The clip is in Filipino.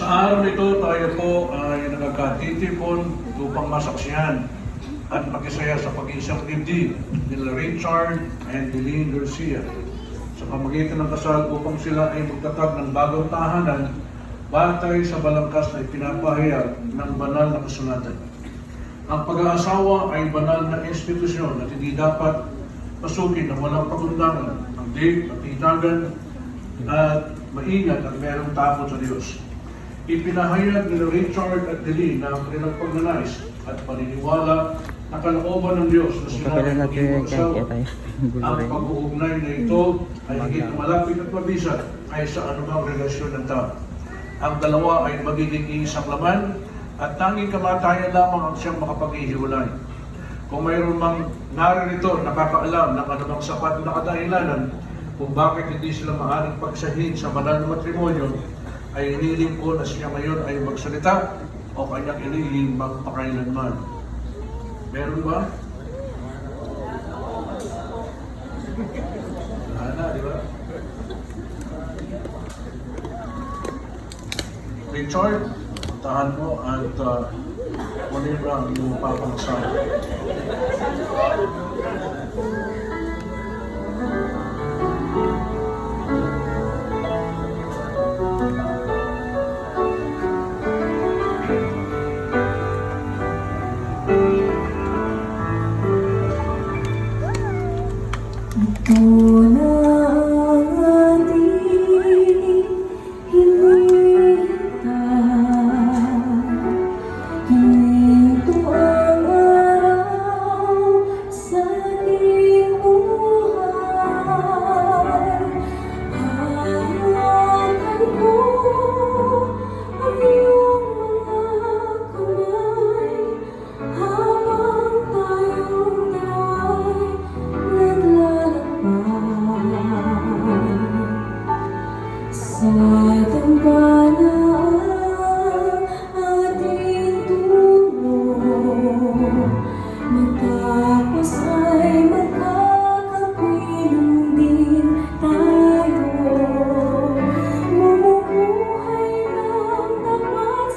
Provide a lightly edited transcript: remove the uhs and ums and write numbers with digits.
Sa araw nito, tayo po ay nagkakatitipon upang masaksihan at makisaya sa pag-iisang dibdib nila Richard and Deline Garcia sa pamagitan ng kasal upang sila ay magtatag ng bagong tahanan batay sa balangkas na ipinapahayag ng banal na kasulatan. Ang pag-aasawa ay banal na institusyon at hindi dapat pasukin ng walang pagundangan, ang date at itagan at maingat at merong takot sa Diyos. Ipinahayag ni Richard at Deline na ang kanilang pagnanais at paniniwala na kalooban ng Diyos na sila ay maging mag-asawa. Ang pag-uugnay na ito ay higit malapit at mabisat kaysa anumang relasyon ng tao. Ang dalawa ay magiging isang laman at tanging kamatayan lamang ang siyang makapaghihiwalay. Kung mayroon mang naririto nakakaalam ng anumang sapat na kadahilanan kung bakit hindi sila maaaring pagsahin sa banal na matrimonyo, ay iniling ko na siya ngayon ay magsalita o kanyang ilihing magpakailanman. Meron ba? Wala, di ba? Richard, puntahan mo at kunin mo ang iyong papangsawa. Ito na